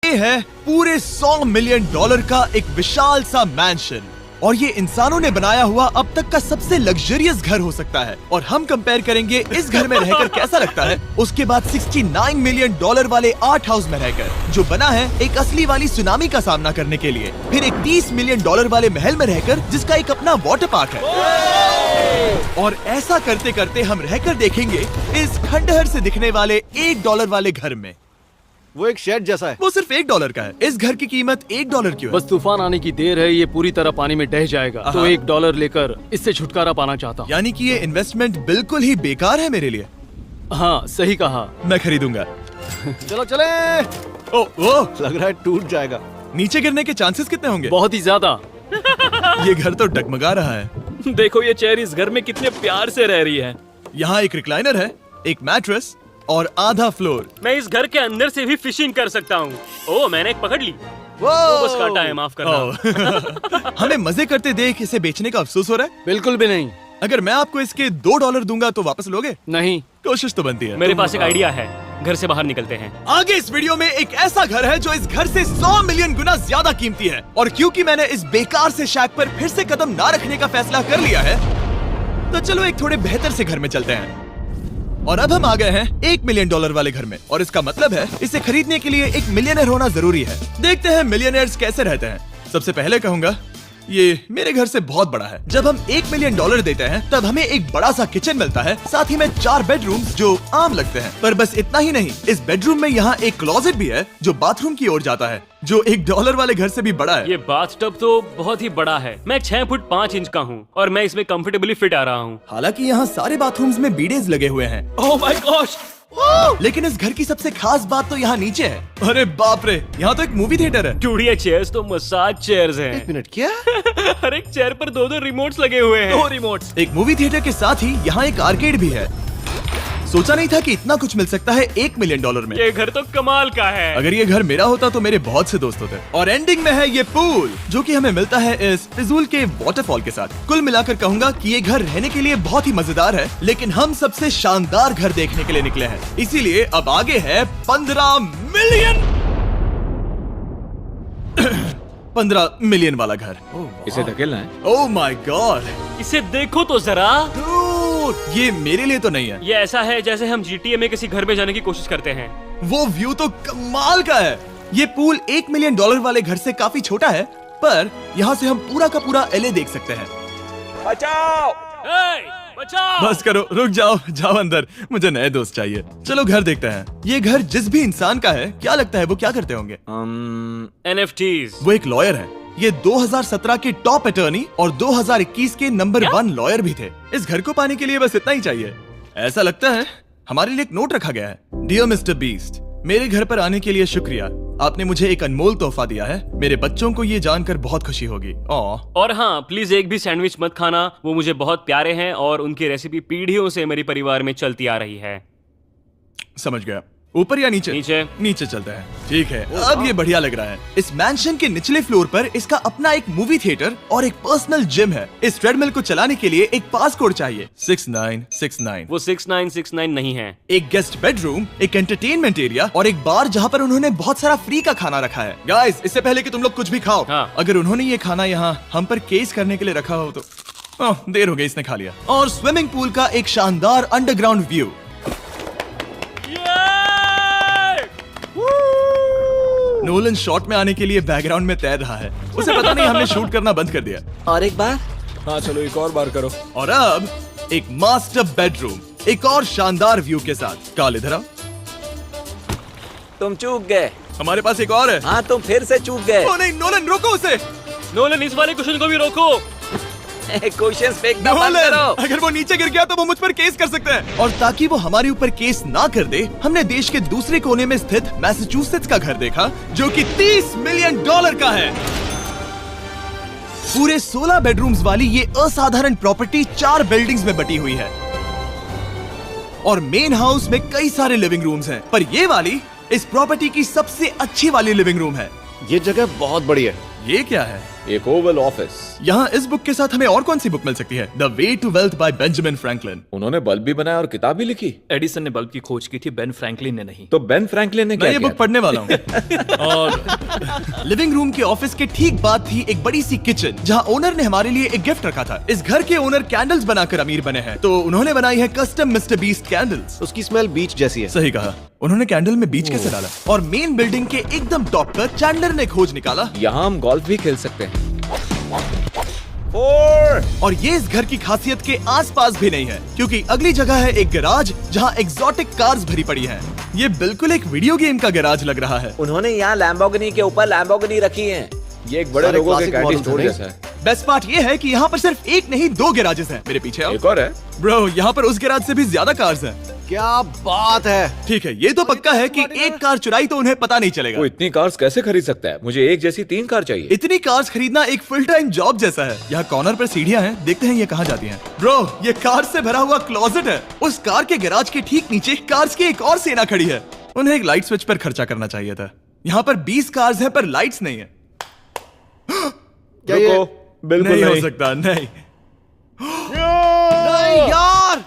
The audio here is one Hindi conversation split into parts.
ये है पूरे $100 मिलियन का एक विशाल सा मैंशन, और ये इंसानों ने बनाया हुआ अब तक का सबसे लग्जरियस घर हो सकता है। और हम कंपेयर करेंगे इस घर में रहकर कैसा लगता है उसके बाद $69 मिलियन वाले आर्ट हाउस में रहकर, जो बना है एक असली वाली सुनामी का सामना करने के लिए। फिर एक $30 मिलियन वाले महल में रहकर जिसका एक अपना वाटर पार्क है। और ऐसा करते करते हम रहकर देखेंगे इस खंडहर से दिखने वाले $1 वाले घर में। वो एक शेड जैसा है। वो सिर्फ $1 का है। इस घर की कीमत $1 क्यों है? बस तूफान आने की देर है, ये पूरी तरह पानी में ढह जाएगा, तो $1 लेकर इससे छुटकारा पाना चाहता हूँ। यानी कि ये इन्वेस्टमेंट बिल्कुल ही बेकार है मेरे लिए। हाँ सही कहा। मैं खरीदूंगा। चलो चले। ओ, लग रहा है टूट जाएगा। नीचे गिरने के चांसेस कितने होंगे? बहुत ही ज्यादा। ये घर तो डगमगा रहा है। देखो ये चेयर इस घर में कितने प्यार से रह रही है। यहाँ एक रिक्लाइनर है, एक मैट्रेस और आधा फ्लोर। मैं इस घर के अंदर से भी फिशिंग कर सकता हूँ। ओह मैंने एक पकड़ ली। वो बस काटा है, माफ करना। हमें मजे करते देख इसे बेचने का अफसोस हो रहा है? बिल्कुल भी नहीं। अगर मैं आपको इसके $2 दूंगा तो वापस लोगे? नहीं। कोशिश तो बनती है। मेरे पास एक आइडिया है, घर से बाहर निकलते हैं। आगे इस वीडियो में एक ऐसा घर है जो इस घर से 100 मिलियन गुना ज्यादा कीमती है, और क्योंकि मैंने इस बेकार से शैक पर फिर से कदम ना रखने का फैसला कर लिया है, तो चलो एक थोड़े बेहतर से घर में चलते हैं। और अब हम आ गए हैं $1 मिलियन वाले घर में, और इसका मतलब है इसे खरीदने के लिए एक मिलियनेयर होना जरूरी है। देखते हैं मिलियनेयर्स कैसे रहते हैं। सबसे पहले कहूंगा ये मेरे घर से बहुत बड़ा है। जब हम $1 मिलियन देते हैं तब हमें एक बड़ा सा किचन मिलता है, साथ ही में 4 बेडरूम्स जो आम लगते हैं। पर बस इतना ही नहीं, इस बेडरूम में यहाँ एक क्लोजेट भी है जो बाथरूम की ओर जाता है, जो $1 वाले घर से भी बड़ा है। ये बाथटब तो बहुत ही बड़ा है। मैं 6 फुट 5 इंच का हूँ और मैं इसमें कंफर्टेबली फिट आ रहा हूँ। हालांकि यहाँ सारे बाथरूम्स में बीडेज लगे हुए हैं। Oh my gosh! लेकिन इस घर की सबसे खास बात तो यहाँ नीचे है। अरे बाप रे, यहाँ तो एक मूवी थिएटर है। चूड़िया चेयर्स तो मसाज चेयर्स हैं। 1 मिनट, क्या? हर एक चेयर पर 2-2 रिमोट्स लगे हुए हैं। 2 रिमोट्स। एक मूवी थिएटर के साथ ही यहाँ एक आर्केड भी है। सोचा नहीं था कि इतना कुछ मिल सकता है $1 मिलियन में। ये घर तो कमाल का है। अगर ये घर मेरा होता तो मेरे बहुत से दोस्त होते। और एंडिंग में है ये पूल, जो कि हमें मिलता है इस फिजूल के वाटरफॉल के साथ। कुल मिलाकर कहूंगा कि ये घर रहने के लिए बहुत ही मजेदार है, लेकिन हम सबसे शानदार घर देखने के लिए निकले हैं, इसीलिए अब आगे है 15 मिलियन वाला घर। इसे धकेलना है। ओह माय गॉड, इसे देखो तो जरा। ये मेरे लिए तो नहीं है। ये ऐसा है जैसे हम GTA में किसी घर में जाने की कोशिश करते हैं। वो व्यू तो कमाल का है। ये पूल $1 मिलियन वाले घर से काफी छोटा है, पर यहाँ से हम पूरा का पूरा LA देख सकते हैं। बचाओ! बचाओ! बस करो, रुक जाओ, जाओ अंदर, मुझे नए दोस्त चाहिए। चलो घर देखते हैं। ये घर जिस भी इंसान का है, क्या लगता है वो क्या करते होंगे? NFTs। वो एक लॉयर है। ये 2017 के टॉप अटर्नी और 2021 के नंबर 1 लॉयर भी थे। इस घर को पाने के लिए बस इतना ही चाहिए। ऐसा लगता है हमारे लिए एक नोट रखा गया है। डियर मिस्टर बीस्ट, मेरे घर पर आने के लिए शुक्रिया। आपने मुझे एक अनमोल तोहफा दिया है। मेरे बच्चों को ये जानकर बहुत खुशी होगी। और हाँ, प्लीज एक भी सैंडविच मत खाना, वो मुझे बहुत प्यारे हैं और उनकी रेसिपी पीढ़ियों से मेरे परिवार में चलती आ रही है। समझ गया। ऊपर या नीचे? नीचे। नीचे चलते हैं। ठीक है, अब ये बढ़िया लग रहा है। इस मैंशन के निचले फ्लोर पर इसका अपना एक मूवी थिएटर और एक पर्सनल जिम है। इस ट्रेडमिल को चलाने के लिए एक पास कोड चाहिए, 6969। वो 6969 नहीं है। एक गेस्ट बेडरूम, एक एंटरटेनमेंट एरिया और एक बार जहाँ पर उन्होंने बहुत सारा फ्री का खाना रखा है। गाइस, इससे पहले कि तुम लोग कुछ भी खाओ, हाँ। अगर उन्होंने ये खाना यहाँ हम पर केस करने के लिए रखा हो तो देर हो गई, इसने खा लिया। और स्विमिंग पूल का एक शानदार अंडरग्राउंड व्यू। नोलन शॉट में आने के लिए बैकग्राउंड में तैर रहा है। उसे पता नहीं हमने शूट करना बंद कर दिया। और एक बार। हाँ चलो एक और बार करो। और अब एक मास्टर बेडरूम, एक और शानदार व्यू के साथ। काल इधर आओ। तुम चूक गए। हमारे पास एक और है। हाँ तुम फिर से चूक गए। ओ नहीं, नोलन रोको उसे। नोलन, इस वाले क्वेश्चन को भी रोको। क्वेश्चन फेंकना बंद नोलन, करो। अगर वो नीचे गिर गया तो वो मुझ पर केस कर सकते हैं। और ताकि वो हमारे ऊपर केस ना कर दे, हमने देश के दूसरे कोने में स्थित मैसाचुसेट्स का घर देखा, जो कि $30 मिलियन का है। पूरे 16 बेडरूम्स वाली ये असाधारण प्रॉपर्टी 4 बिल्डिंग्स में बटी हुई है और मेन हाउस में कई सारे लिविंग रूम्स हैं, पर ये वाली इस प्रॉपर्टी की सबसे अच्छी वाली लिविंग रूम है। ये जगह बहुत बड़ी है। ये क्या है? एक ओवल ऑफिस। यहाँ इस बुक के साथ हमें और कौन सी बुक मिल सकती है? The way to wealth by Benjamin Franklin. उन्होंने बल्ब भी बनाया और किताब भी लिखी। एडिसन ने बल्ब की खोज की थी, बेन फ्रैंकलिन ने नहीं। तो बेन फ्रैंकलिन ने मैं क्या ये किया? बुक पढ़ने वाला हूँ। और लिविंग रूम के ऑफिस के ठीक बाद थी एक बड़ी सी किचन, जहाँ ओनर ने हमारे लिए एक गिफ्ट रखा था। इस घर के ओनर कैंडल्स बनाकर अमीर बने हैं, तो उन्होंने बनाई है कस्टम मिस्टर बीस्ट कैंडल्स। उसकी स्मेल बीच जैसी है। सही कहा। उन्होंने कैंडल में बीच कैसे डाला? और मेन बिल्डिंग के एकदम टॉप पर चैंडलर ने खोज निकाला। यहाँ हम गोल्फ भी खेल सकते हैं। और ये इस घर की खासियत के आसपास भी नहीं है, क्योंकि अगली जगह है एक गैराज जहाँ एग्जॉटिक कार्स भरी पड़ी हैं। ये बिल्कुल एक वीडियो गेम का गैराज लग रहा है। उन्होंने यहाँ लैम्बोर्गिनी के ऊपर लैम्बोर्गिनी रखी है। ये एक बड़े सारे लोगों के classic कैंडी models स्टोर हैं। जैसा है। बेस्ट पार्ट ये है कि यहाँ पर सिर्फ एक नहीं 2 गैराजेस हैं। मेरे पीछे आओ। एक और है। ब्रो, यहाँ पर उस गैराज से भी ज्यादा कार्स हैं। क्या बात है। ठीक है, ये तो पक्का है कि एक कार चुराई तो उन्हें पता नहीं चलेगा। वो इतनी कार्स कैसे खरीद सकता है? मुझे एक जैसी 3 कार चाहिए। इतनी कार्स खरीदना एक फुल टाइम जॉब जैसा है। यहाँ कॉर्नर पर सीढ़ियाँ हैं, देखते हैं ये कहाँ जाती हैं। ब्रो, ये कार से भरा हुआ क्लोजेट है। उस कार के गैराज के ठीक नीचे कार्स की एक और सेना खड़ी है। उन्हें एक लाइट स्विच पर खर्चा करना चाहिए था। यहाँ पर 20 कार्स हैं पर लाइट्स नहीं है। क्या ये रुको, बिल्कुल नहीं हो नहीं। सकता, नहीं। नहीं यार।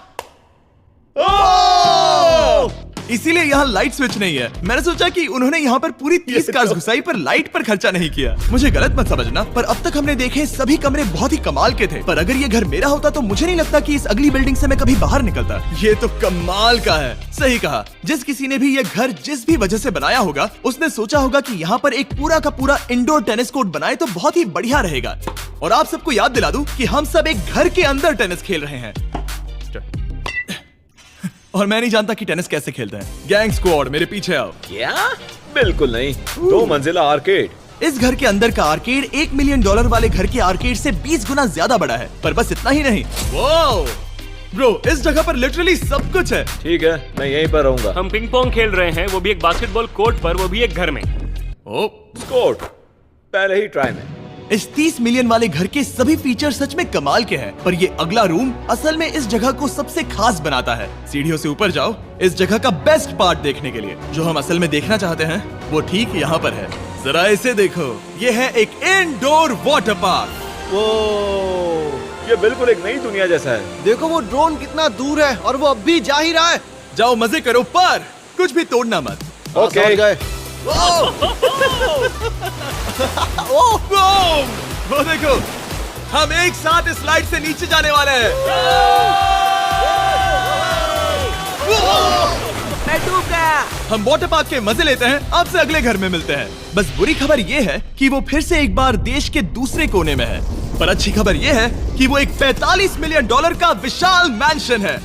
इसीलिए यहाँ लाइट स्विच नहीं है। मैंने सोचा कि उन्होंने यहाँ पर पूरी 30 कार्स घुसाई पर लाइट पर खर्चा नहीं किया। मुझे गलत मत समझना, पर अब तक हमने देखे सभी कमरे बहुत ही कमाल के थे। पर अगर ये घर मेरा होता तो मुझे नहीं लगता कि इस अगली बिल्डिंग से मैं कभी बाहर निकलता। ये तो कमाल का है। सही कहा। जिस किसी ने भी ये घर जिस भी वजह से बनाया होगा, उसने सोचा होगा कि यहाँ पर एक पूरा का पूरा इंडोर टेनिस कोर्ट बनाए तो बहुत ही बढ़िया रहेगा। और आप सबको याद दिला दूं कि हम सब एक घर के अंदर टेनिस खेल रहे हैं। और मैं नहीं जानता कि टेनिस कैसे खेलते हैं। गैंग स्क्वाड, मेरे पीछे आओ। क्या? बिल्कुल नहीं। 2 मंजिला आर्केड। इस घर के अंदर का आर्केड $1 मिलियन वाले घर के आर्केड से 20 गुना ज्यादा बड़ा है। पर बस इतना ही नहीं। वाओ! ब्रो, इस जगह पर लिटरली सब कुछ है। ठीक है, मैं यहीं पर रहूंगा। हम पिंग पोंग खेल रहे हैं, वो भी एक बास्केटबॉल कोर्ट पर, वो भी एक घर में। ओ, स्कोर पहले ही ट्राई में। इस 30 मिलियन वाले घर के सभी फीचर सच में कमाल के हैं। पर ये अगला रूम असल में इस जगह को सबसे खास बनाता है। सीढ़ियों से ऊपर जाओ इस जगह का बेस्ट पार्ट देखने के लिए। जो हम असल में देखना चाहते हैं वो ठीक यहाँ पर है। जरा इसे देखो, ये है एक इंडोर वाटर पार्क। वो ये बिल्कुल एक नई दुनिया जैसा है। देखो वो ड्रोन कितना दूर है और वो अब भी जा ही रहा है। जाओ मजे करो, पर कुछ भी तोड़ना मत। ओके। समझ गए। वो देखो, हम एक साथ इस स्लाइड से नीचे जाने वाले हैं। मैं डूब गया। हम वाटर पार्क के मजे लेते हैं। आपसे अगले घर में मिलते हैं। बस बुरी खबर ये है कि वो फिर से एक बार देश के दूसरे कोने में है। पर अच्छी खबर ये है कि वो एक $45 मिलियन का विशाल मैंशन है।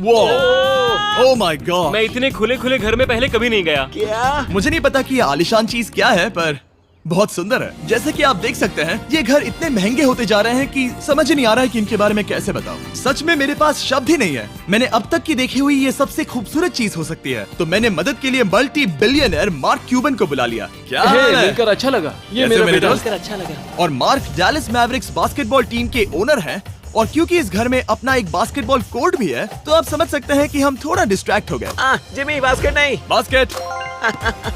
Oh my God! मैं इतने खुले खुले घर में पहले कभी नहीं गया। क्या? मुझे नहीं पता कि ये आलीशान चीज क्या है, पर बहुत सुंदर है। जैसे कि आप देख सकते हैं, ये घर इतने महंगे होते जा रहे हैं कि समझ नहीं आ रहा है कि इनके बारे में कैसे बताऊं। सच में मेरे पास शब्द ही नहीं है। मैंने अब तक की देखी हुई ये सबसे खूबसूरत चीज हो सकती है। तो मैंने मदद के लिए मल्टी बिलियनर मार्क क्यूबन को बुला लिया। क्या हे, हाल है? मिलकर अच्छा लगा। ये कैसे मेरा मेरे बेटा। दोस्त? अच्छा लगा। और mark Dallas Mavericks basketball team के ओनर हैं। और क्योंकि इस घर में अपना एक बास्केटबॉल कोर्ट भी है, तो आप समझ सकते हैं कि हम थोड़ा डिस्ट्रैक्ट हो गए। जिमी, बास्केट नहीं। बास्केट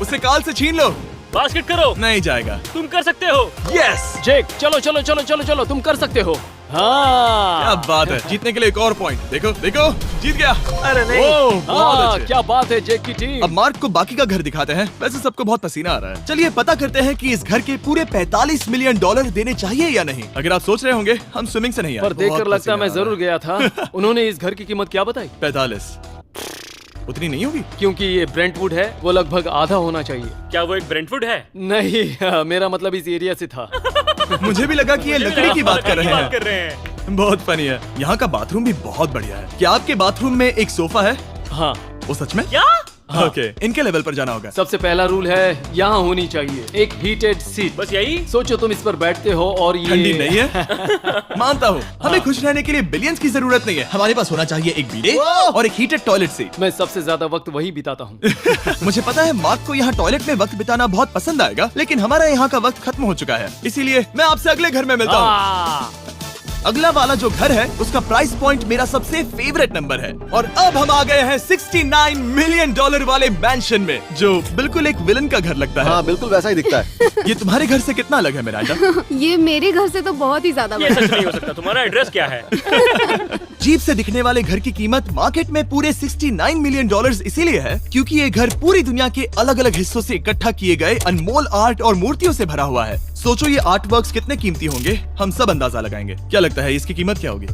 उसे काल से छीन लो। बास्केट करो, नहीं जाएगा। तुम कर सकते हो। यस! जेक, चलो चलो चलो चलो चलो, तुम कर सकते हो। हाँ क्या बात है। जीतने के लिए एक और पॉइंट। देखो देखो, जीत गया। अरे नहीं। ओह, बहुत हाँ, अच्छे। क्या बात है जेक की टीम। अब मार्क को बाकी का घर दिखाते हैं। वैसे सबको बहुत पसीना आ रहा है। चलिए पता करते हैं कि इस घर के पूरे $45 मिलियन देने चाहिए या नहीं। अगर आप सोच रहे होंगे हम स्विमिंग से नहीं आए, पर देखकर बहुत लगता पसीना मैं आ रहा जरूर गया था। उन्होंने इस घर की कीमत क्या बताई? है। 45 उतनी नहीं होगी। क्योंकि ये ब्रेंटवुड है, वो लगभग आधा होना चाहिए। क्या वो एक ब्रेंटफुड है? नहीं, मेरा मतलब इस एरिया से था। मुझे भी लगा कि ये लकड़ी की बात कर रहे कर हैं। रहे हैं। बहुत फनी है। यहाँ का बाथरूम भी बहुत बढ़िया है। क्या आपके बाथरूम में एक सोफा है? हाँ, वो सच में? क्या? ओके, इनके लेवल पर जाना होगा। सबसे पहला रूल है यहाँ होनी चाहिए एक हीटेड सीट। बस यही? सोचो तुम इस पर बैठते हो और ये ठंडी नहीं है। मानता हूँ, हमें खुश रहने के लिए बिलियंस की जरूरत नहीं है। हमारे पास होना चाहिए एक बीडे और एक हीटेड टॉयलेट सीट। मैं सबसे ज्यादा वक्त वही बिताता हूँ। मुझे पता है मार्क को यहाँ टॉयलेट में वक्त बिताना बहुत पसंद आएगा, लेकिन हमारा यहाँ का वक्त खत्म हो चुका है। इसीलिए मैं आपसे अगले घर में मिलता हूँ। अगला वाला जो घर है उसका प्राइस पॉइंट मेरा सबसे फेवरेट नंबर है। और अब हम आ गए हैं $69 मिलियन वाले मैंशन में, जो बिल्कुल एक विलन का घर लगता है। हाँ बिल्कुल वैसा ही दिखता है। ये तुम्हारे घर से कितना अलग है मिरांडा? ये मेरे घर से तो बहुत ही ज्यादा ये बड़ा है। सच नहीं हो सकता। तुम्हारा एड्रेस क्या है? जीप से दिखने वाले घर की कीमत मार्केट में पूरे $69 मिलियन इसीलिए है क्योंकि ये घर पूरी दुनिया के अलग अलग हिस्सों से इकट्ठा किए गए अनमोल आर्ट और मूर्तियों से भरा हुआ है। सोचो ये आर्ट वर्क्स कितने कीमती होंगे, हम सब अंदाजा लगाएंगे। क्या लगता है इसकी कीमत क्या होगी?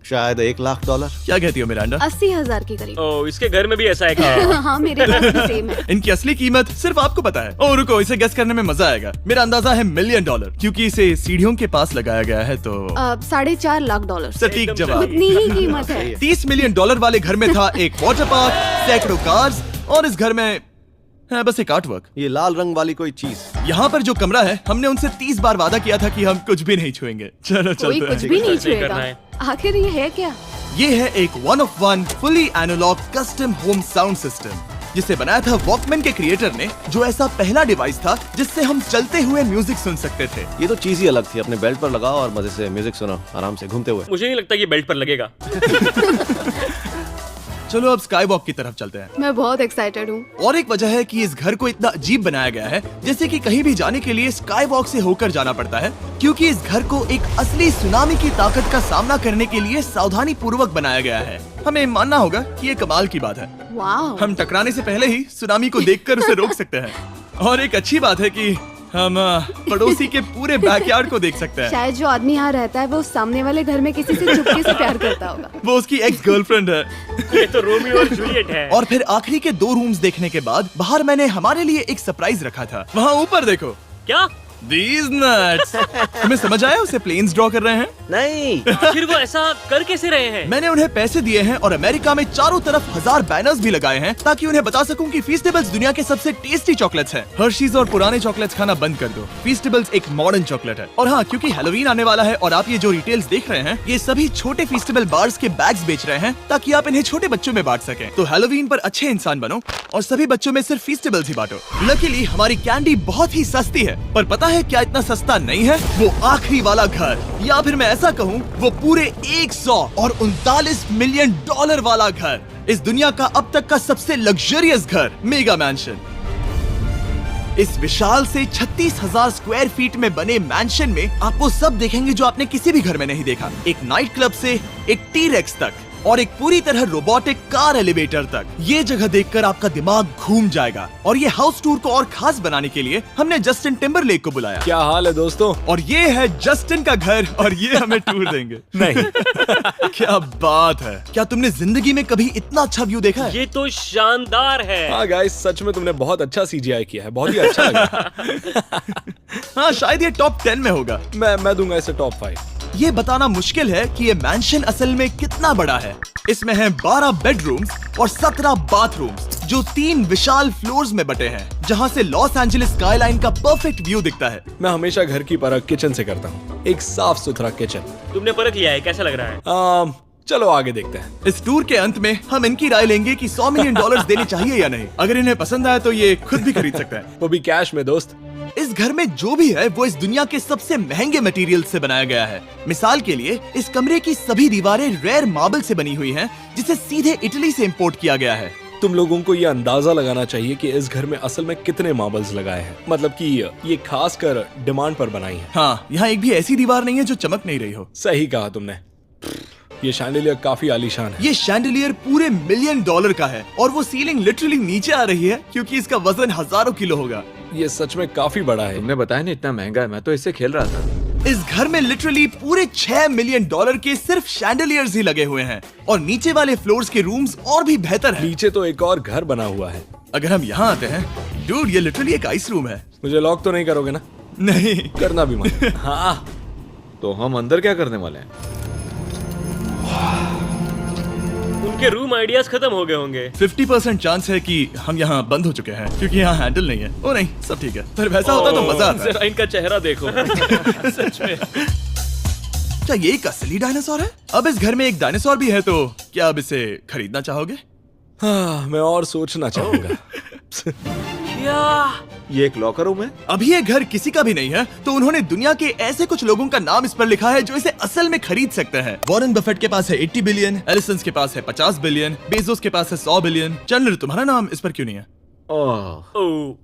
शायद $1 लाख। क्या कहती हो मिरांडा? 80,000 के करीब। ओ, इसके घर में भी ऐसा है क्या? हाँ मेरे पास भी सेम है। इनकी असली कीमत सिर्फ आपको पता है। और रुको, इसे गेस करने में मजा आएगा। मेरा अंदाजा है $1 मिलियन क्योंकि इसे सीढ़ियों के पास लगाया गया है। तो $4.5 लाख। सटीक जवाब। उतनी ही कीमत है। $30 मिलियन वाले घर में था एक वाटर पार्क, सैकड़ों कार्स और इस घर में है बस एक आर्ट वर्क। ये लाल रंग वाली कोई चीज। यहाँ पर जो कमरा है, हमने उनसे 30 बार वादा किया था कि हम कुछ भी नहीं छुएंगे। चलो कोई चलते कुछ हैं। भी नहीं सही करना छुएगा। है। आखिर ये है क्या? ये है एक 1 of 1 fully analog custom home sound system, जिसे बनाया था वॉकमैन के क्रिएटर ने, जो ऐसा पहला डिवाइस था जिससे हम चलते हुए म्यूजिक सुन सकते थे। ये तो चीज ही अलग थी। अपने बेल्ट पर लगाओ और मजे से म्यूजिक सुनो आराम से घूमते हुए। मुझे नहीं लगता ये बेल्ट पर लगेगा। चलो अब स्काई वॉक की तरफ चलते हैं। मैं बहुत एक्साइटेड हूँ। और एक वजह है कि इस घर को इतना अजीब बनाया गया है, जैसे कि कहीं भी जाने के लिए स्काई वॉक से होकर जाना पड़ता है, क्योंकि इस घर को एक असली सुनामी की ताकत का सामना करने के लिए सावधानी पूर्वक बनाया गया है। हमें मानना होगा कि ये कमाल की बात है। वाह। हम टकराने से पहले ही सुनामी को देखकर उसे रोक सकते हैं। और एक अच्छी बात है कि हम पड़ोसी के पूरे बैकयार्ड को देख सकते हैं। शायद जो आदमी यहाँ रहता है वो सामने वाले घर में किसी से चुपके से प्यार करता होगा। वो उसकी एक्स गर्लफ्रेंड है। ये तो रोमियो और जूलियट है। और फिर आखिरी के 2 रूम्स देखने के बाद बाहर मैंने हमारे लिए एक सरप्राइज रखा था। वहाँ ऊपर देखो। क्या? These nuts! तुम्हें समझ आया उसे प्लेन्स ड्रॉ कर रहे हैं? नहीं। फिर वो ऐसा कर कैसे रहे हैं? मैंने उन्हें पैसे दिए हैं और अमेरिका में चारों तरफ 1000 बैनर्स भी लगाए हैं ताकि उन्हें बता सकूं कि फीस्टेबल्स दुनिया के सबसे टेस्टी चॉकलेट्स हैं। हर्शीज और पुराने चॉकलेट्स खाना बंद कर दो। फीस्टेबल्स एक मॉडर्न चॉकलेट है। और हाँ, क्योंकि हैलोवीन आने वाला है और आप ये जो रिटेल्स देख रहे हैं, ये सभी छोटे फीस्टेबल बार्स के बैग्स बेच रहे हैं ताकि आप इन्हें छोटे बच्चों में बांट सकें। तो हैलोवीन पर अच्छे इंसान बनो और सभी बच्चों में सिर्फ फीस्टेबल्स ही बांटो। लकीली हमारी कैंडी बहुत ही सस्ती है, पर पता है क्या इतना सस्ता नहीं है? वो आखिरी वाला घर, या फिर मैं ऐसा कहूँ वो पूरे 139 मिलियन वाला घर। इस दुनिया का अब तक का सबसे लग्जरियस घर, मेगा मैंशन। इस विशाल से 36,000 स्क्वायर फीट में बने मैंशन में आप वो सब देखेंगे जो आपने किसी भी घर में नहीं देखा। एक नाइट क्लब से एक टी-रेक्स तक और एक पूरी तरह रोबोटिक कार एलिवेटर तक। ये जगह देखकर आपका दिमाग घूम जाएगा। और ये हाउस टूर को और खास बनाने के लिए हमने जस्टिन टिम्बरलेक को बुलाया। क्या हाल है दोस्तों? और ये है जस्टिन का घर और ये हमें टूर देंगे। नहीं। क्या बात है! क्या तुमने जिंदगी में कभी इतना अच्छा व्यू देखा है? ये तो शानदार है। हाँ गाइस, सच में तुमने बहुत अच्छा CGI किया है। बहुत ही अच्छा लगा। हाँ, शायद ये टॉप 10 में होगा। मैं दूंगा इसे टॉप 5। ये बताना मुश्किल है कि ये मैंशन असल में कितना बड़ा है। इसमें हैं 12 बेडरूम्स और 17 बाथरूम्स, जो 3 विशाल फ्लोर्स में बटे हैं, जहां से लॉस एंजलिस स्काईलाइन का परफेक्ट व्यू दिखता है। मैं हमेशा घर की परख किचन से करता हूँ। एक साफ सुथरा किचन। तुमने परख लिया है, कैसा लग रहा है? चलो आगे देखते हैं। इस टूर के अंत में हम इनकी राय लेंगे कि $100 मिलियन देने चाहिए या नहीं। अगर इन्हें पसंद आया तो ये खुद भी खरीद सकते हैं। वो भी कैश में दोस्त। इस घर में जो भी है वो इस दुनिया के सबसे महंगे मटेरियल से बनाया गया है। मिसाल के लिए इस कमरे की सभी दीवारें रेयर मार्बल से बनी हुई हैं, जिसे सीधे इटली से इंपोर्ट किया गया है। तुम लोगों को ये अंदाजा लगाना चाहिए कि इस घर में असल में कितने मार्बल्स लगाए हैं। मतलब कि ये खास कर डिमांड पर बनाई है। हाँ, यहाँ एक भी ऐसी दीवार नहीं है जो चमक नहीं रही हो। सही कहा तुमने। ये शैंडिलियर काफी आलीशान है। ये शैंडिलियर पूरे $1 मिलियन का है और वो सीलिंग लिटरली नीचे आ रही है क्योंकि इसका वजन हजारों किलो होगा। ये सच में काफी बड़ा है। तुमने बताया ना इतना महंगा है, मैं तो इससे खेल रहा था। इस घर में लिटरली पूरे $6 मिलियन के सिर्फ शैंडिलियर्स ही लगे हुए हैं और नीचे वाले फ्लोर्स के रूम्स और भी बेहतर हैं। नीचे तो एक और घर बना हुआ है। अगर हम यहाँ आते हैं, डूड, ये लिटरली एक आइस रूम है। मुझे लॉक तो नहीं करोगे ना? नहीं करना भी मत। हाँ, तो हम अंदर क्या करने वाले हैं? उनके रूम आइडियाज खत्म हो गए होंगे। 50% चांस है कि हम यहाँ बंद हो चुके हैं क्योंकि यहाँ हैंडल नहीं है। ओ नहीं, सब ठीक है। पर वैसा होता तो मजा आता। जरा इनका चेहरा देखो। सच में। क्या ये एक असली डायनासोर है? अब इस घर में एक डायनासोर भी है, तो क्या अब इसे खरीदना चाहोगे? हाँ, मैं और सोचना चाहूंगा। क्या ये एक लॉकर रूम है? अभी ये घर किसी का भी नहीं है, तो उन्होंने दुनिया के ऐसे कुछ लोगों का नाम इस पर लिखा है जो इसे असल में खरीद सकते हैं। वॉरेन बफेट के पास है 80 बिलियन, एलिसन के पास है 50 बिलियन, बेजोस के पास है 100 बिलियन। चैंडलर, तुम्हारा नाम इस पर क्यों नहीं है? ओह, ओह,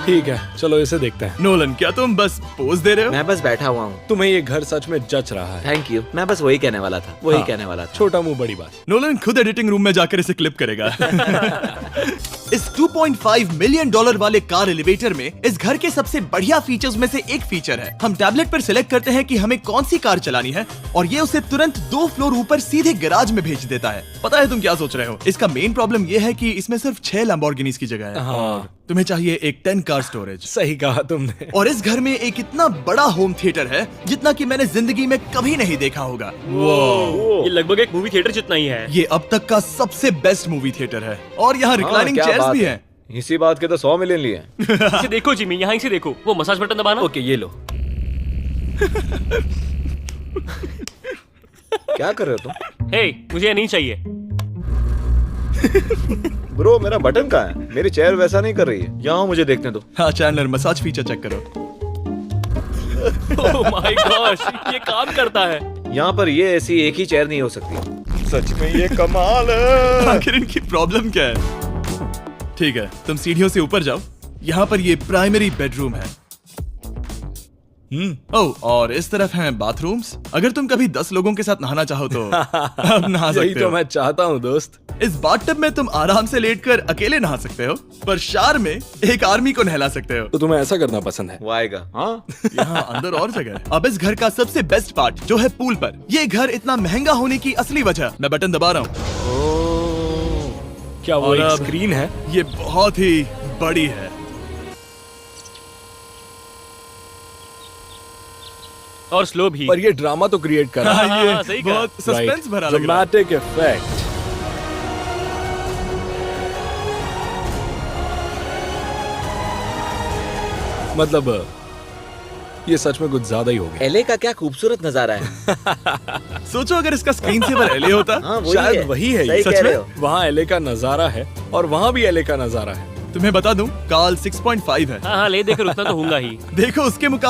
ठीक है, चलो इसे देखते हैं। नोलन, क्या तुम बस पोज दे रहे हो? मैं बस बैठा हुआ हूँ। तुम्हें ये घर सच में जच रहा है। Thank you. मैं बस वही कहने वाला था, वही हाँ, कहने वाला था। छोटा मुंह बड़ी बात। नोलन खुद एडिटिंग रूम में जाकर इसे क्लिप करेगा। इस 2.5 मिलियन डॉलर वाले कार एलिवेटर में इस घर के सबसे बढ़िया फीचर्स में से एक फीचर है। हम टैबलेट पर सिलेक्ट करते हैं कि हमें कौन सी कार चलानी है और ये उसे तुरंत 2 फ्लोर ऊपर सीधे गैराज में भेज देता है। पता है तुम क्या सोच रहे हो? इसका मेन प्रॉब्लम ये है कि इसमें सिर्फ 6 लैम्बोर्गिनीज की जगह है। हाँ, तुम्हें चाहिए एक 10 कार स्टोरेज। सही कहा तुमने। और इस घर में एक इतना बड़ा होम थिएटर है जितना कि मैंने जिंदगी में कभी नहीं देखा होगा। ये लगभग एक मूवी थिएटर जितना ही है। ये अब तक का सबसे बेस्ट मूवी थिएटर है और यहाँ रिक्लाइनिंग क्या चेयर्स बात भी है। हैं। इसी बात के तो 100 मिलियन लिए हैं। इसे देखो जिमी, यहाँ इसे देखो, वो मसाज बटन दबाना। ओके, ये लो। क्या कर रहे हो तुम? हे, मुझे ये नहीं चाहिए। ब्रो, मेरा बटन कहाँ है? मेरी चेयर वैसा नहीं कर रही है। यहाँ मुझे देखने दो। हाँ चैंडलर, मसाज फीचर चेक करो। ओह माय गॉश, ये काम करता है। यहाँ पर ये ऐसी एक ही चेयर नहीं हो सकती। सच में ये कमाल है। आखिर इनकी प्रॉब्लम क्या है? ठीक है, तुम सीढ़ियों से ऊपर जाओ। यहाँ पर ये प्राइमरी बेडरूम है। ओह, और इस तरफ हैं बाथरूम्स। अगर तुम कभी 10 लोगों के साथ नहाना चाहो तो अब नहा यही सकते तो हो। मैं चाहता हूँ दोस्त। इस बाथटब में तुम आराम से लेटकर अकेले नहा सकते हो, पर शार में एक आर्मी को नहला सकते हो। तो तुम्हें ऐसा करना पसंद है? वो आएगा। हाँ, यहाँ अंदर और जगह है। अब इस घर का सबसे बेस्ट पार्ट जो है पूल पर। ये घर इतना महंगा होने की असली वजह, मैं बटन दबा रहा हूँ। क्या वो और एक अब- स्क्रीन है? ये बहुत ही बड़ी है। और स्लो भी। पर ये ड्रामा तो क्रिएट कर रहा है। हाँ, ये सही कहा। बहुत सस्पेंस भरा लग रहा है। Dramatic effect. मतलब ये सच में कुछ ज्यादा ही हो गया। एले का क्या खूबसूरत नजारा है। सोचो अगर इसका स्क्रीन सेवर एलए होता। हाँ, वही शायद है। वही है ये। सही सच कह में? रहे हो। वहाँ एले का नजारा है और वहाँ भी एले का नजारा है। तुम्हें बता दूं, काल 6.5 है। हाँ हाँ, ले देकर उतना तो होगा ही। देखो उसके मुकाबले